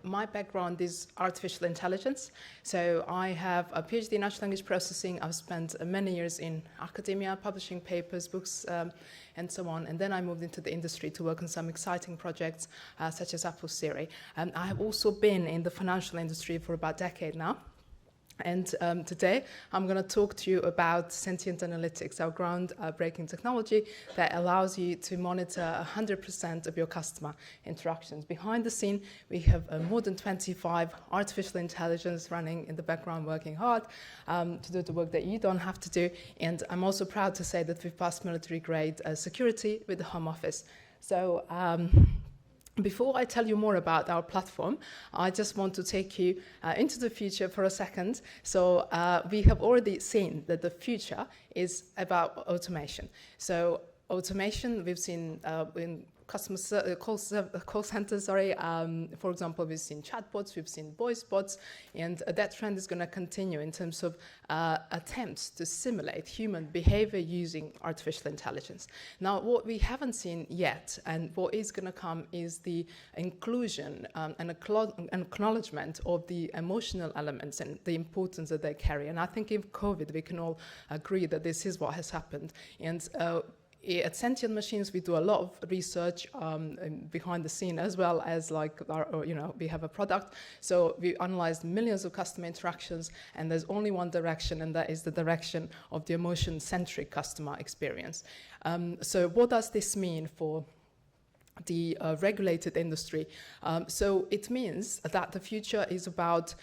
my background is artificial intelligence. So I have a PhD in natural language processing. I've spent many years in academia, publishing papers, books, and so on. And then I moved into the industry to work on some exciting projects, such as Apple Siri. And I have also been in the financial industry for about a decade now. And today, I'm going to talk to you about Sentient Analytics, our groundbreaking technology that allows you to monitor 100% of your customer interactions. Behind the scene, we have more than 25 artificial intelligence running in the background, working hard to do the work that you don't have to do. And I'm also proud to say that we've passed military-grade security with the Home Office. So, before I tell you more about our platform, I just want to take you into the future for a second. So we have already seen that the future is about automation. So automation, we've seen in call centers, for example, we've seen chatbots, we've seen voice bots, and that trend is going to continue in terms of attempts to simulate human behavior using artificial intelligence. Now, what we haven't seen yet, and what is going to come, is the inclusion and acknowledgement of the emotional elements and the importance that they carry. And I think in COVID, we can all agree that this is what has happened. And at Sentient Machines, we do a lot of research behind the scene, as well as we have a product. So we analyzed millions of customer interactions, and there's only one direction, and that is the direction of the emotion-centric customer experience. So what does this mean for the regulated industry? So it means that the future is about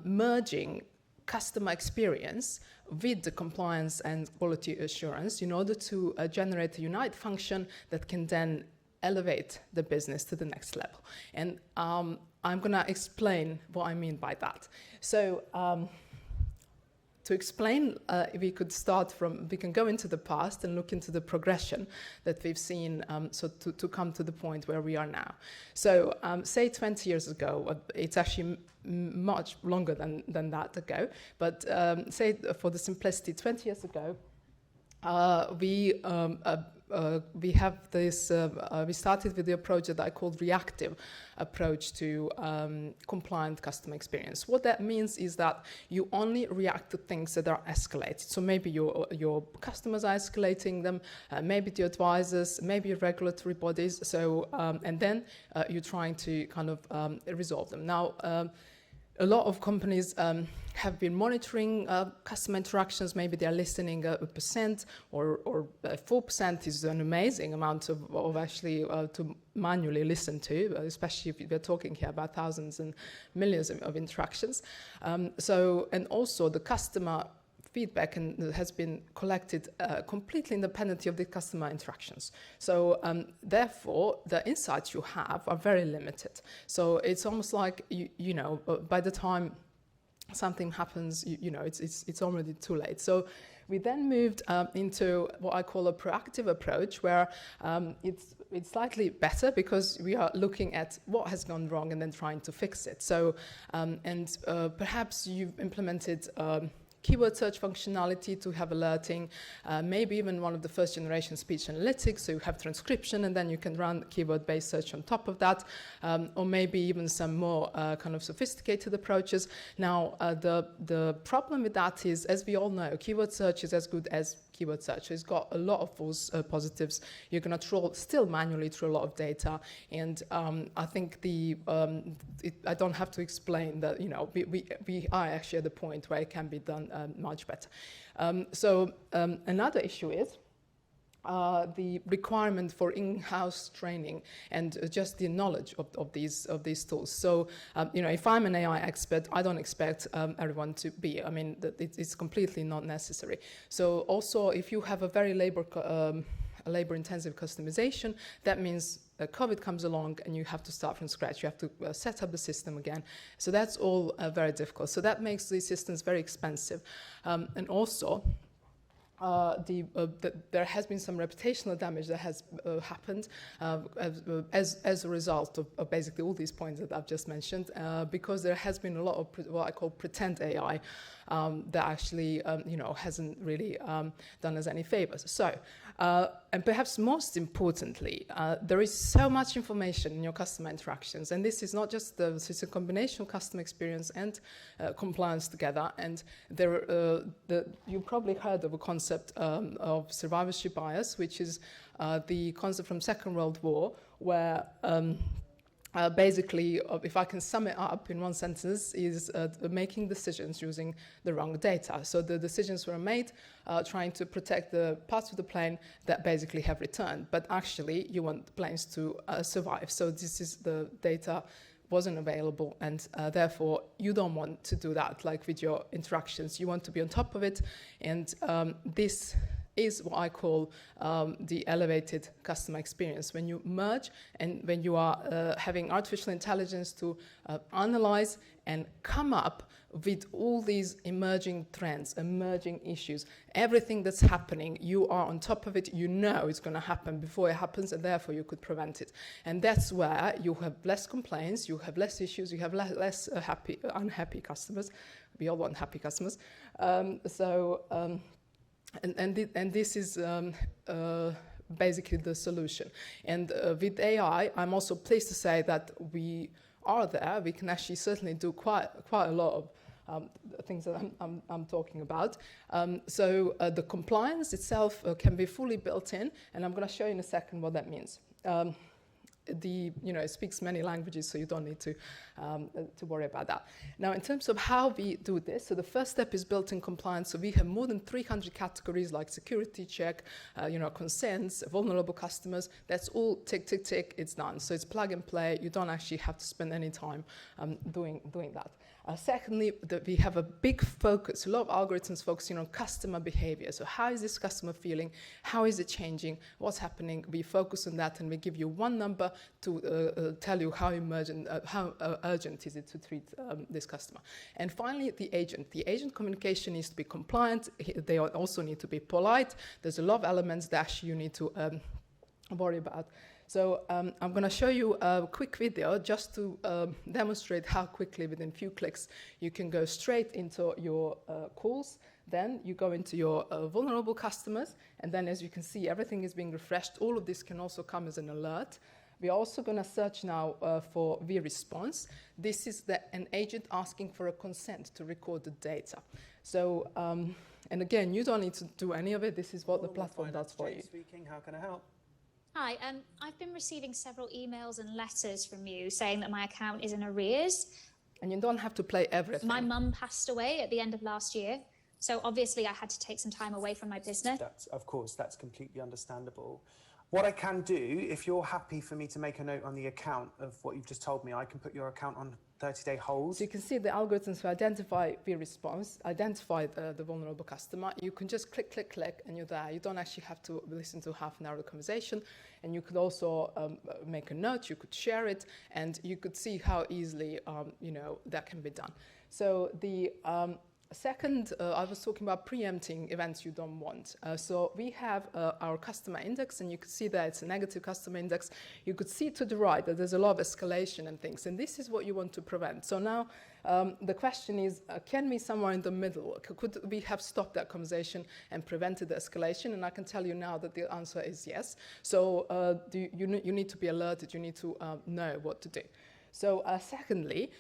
merging customer experience with the compliance and quality assurance in order to generate a unite function that can then elevate the business to the next level. And I'm going to explain what I mean by that. So to explain, we can go into the past and look into the progression that we've seen to come to the point where we are now. So say 20 years ago, it's actually much longer than that ago, but say for the simplicity, 20 years ago, we have this, we started with the approach that I called reactive approach to compliant customer experience. What that means is that you only react to things that are escalated. So maybe your customers are escalating them, maybe the advisors, maybe regulatory bodies. So, and then you're trying to kind of resolve them. Now, a lot of companies have been monitoring customer interactions. Maybe they're listening 1% or 4% is an amazing amount of actually to manually listen to, especially if we're talking here about thousands and millions of interactions. And also the customer feedback has been collected completely independently of the customer interactions. So therefore, the insights you have are very limited. So it's almost like, by the time something happens, it's already too late. So we then moved into what I call a proactive approach, where it's slightly better because we are looking at what has gone wrong and then trying to fix it. So, perhaps you've implemented keyword search functionality to have alerting, maybe even one of the first generation speech analytics, so you have transcription and then you can run keyword-based search on top of that, or maybe even some more kind of sophisticated approaches. Now, the problem with that is, as we all know, keyword search is as good as keyword search. It's got a lot of false positives. You're going to troll still manually through a lot of data, and I think I don't have to explain that we are actually at the point where it can be done much better. Another issue is the requirement for in-house training and just the knowledge of these tools. So, if I'm an AI expert, I don't expect everyone to be. I mean, it's completely not necessary. So, also, if you have a very labor-intensive customization, that means COVID comes along and you have to start from scratch. You have to set up the system again. So that's all very difficult. So that makes these systems very expensive, and also. There has been some reputational damage that has happened as a result of basically all these points that I've just mentioned, because there has been a lot of what I call pretend AI that actually, hasn't really done us any favors. So, and perhaps most importantly, there is so much information in your customer interactions, and this is not just it's a combination of customer experience and compliance together. And you probably heard of a concept of survivorship bias, which is the concept from Second World War, where basically, if I can sum it up in one sentence, is making decisions using the wrong data. So the decisions were made trying to protect the parts of the plane that basically have returned, but actually you want the planes to survive. So this is the data wasn't available, and therefore you don't want to do that. Like with your interactions, you want to be on top of it, and this is what I call the elevated customer experience. When you merge and when you are having artificial intelligence to analyze and come up with all these emerging trends, emerging issues, everything that's happening, you are on top of it, you know it's going to happen before it happens, and therefore you could prevent it. And that's where you have less complaints, you have less issues, you have less unhappy customers. We all want happy customers. And this is basically the solution. And with AI, I'm also pleased to say that we are there. We can actually certainly do quite a lot of things that I'm talking about. So the compliance itself can be fully built in, and I'm going to show you in a second what that means. It speaks many languages, so you don't need to worry about that. Now, in terms of how we do this, so the first step is built-in compliance. So we have more than 300 categories like security check, consents, vulnerable customers. That's all tick, tick, tick, it's done. So it's plug and play. You don't actually have to spend any time doing that. Secondly, we have a big focus, a lot of algorithms focusing on customer behavior. So how is this customer feeling? How is it changing? What's happening? We focus on that, and we give you one number to tell you how urgent is it to treat this customer. And finally, the agent. The agent communication needs to be compliant. They also need to be polite. There's a lot of elements that actually you need to worry about. So I'm going to show you a quick video just to demonstrate how quickly, within a few clicks, you can go straight into your calls. Then you go into your vulnerable customers, and then as you can see, everything is being refreshed. All of this can also come as an alert. We're also going to search now for v-response. This is an agent asking for a consent to record the data. So, and again, you don't need to do any of it. This is what the platform does for you. Speaking, how can I help? Hi, I've been receiving several emails and letters from you saying that my account is in arrears. And you don't have to play everything. My mum passed away at the end of last year, so obviously I had to take some time away from my business. Of course, that's completely understandable. What I can do, if you're happy for me to make a note on the account of what you've just told me, I can put your account on 30-day hold. So you can see the algorithms who identify v-response, identify the vulnerable customer. You can just click, click, click, and you're there. You don't actually have to listen to half an hour of conversation. And you could also make a note, you could share it, and you could see how easily, that can be done. So the second, I was talking about preempting events you don't want. So we have our customer index, and you can see that it's a negative customer index. You could see to the right that there's a lot of escalation and things, and this is what you want to prevent. So now the question is, can we somewhere in the middle, could we have stopped that conversation and prevented the escalation? And I can tell you now that the answer is yes. So you need to be alerted, you need to know what to do. So secondly,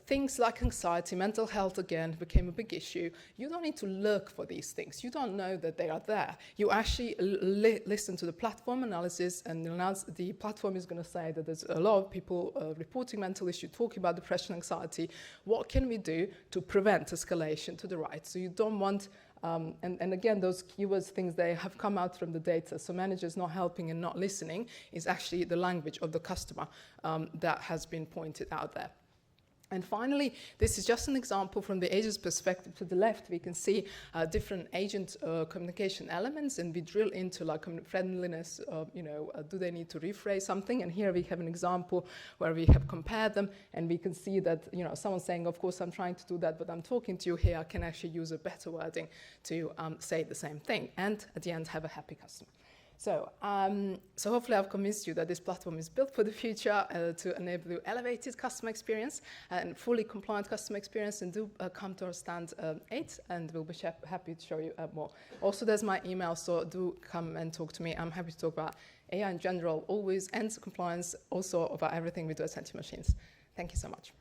things like anxiety, mental health, again, became a big issue. You don't need to look for these things. You don't know that they are there. You actually listen to the platform analysis, and the platform is going to say that there's a lot of people reporting mental issues, talking about depression, anxiety. What can we do to prevent escalation to the right? So you don't want and again, those keywords, things, they have come out from the data. So managers not helping and not listening is actually the language of the customer that has been pointed out there. And finally, this is just an example from the agent's perspective. To the left, we can see different agent communication elements, and we drill into like friendliness, do they need to rephrase something? And here we have an example where we have compared them, and we can see that, someone's saying, of course, I'm trying to do that, but I'm talking to you here. I can actually use a better wording to say the same thing, and at the end, have a happy customer. So hopefully I've convinced you that this platform is built for the future to enable you elevated customer experience and fully compliant customer experience. And do come to our stand 8, and we'll be happy to show you more. Also, there's my email, so do come and talk to me. I'm happy to talk about AI in general, always, and compliance, also about everything we do at Sentient Machines. Thank you so much.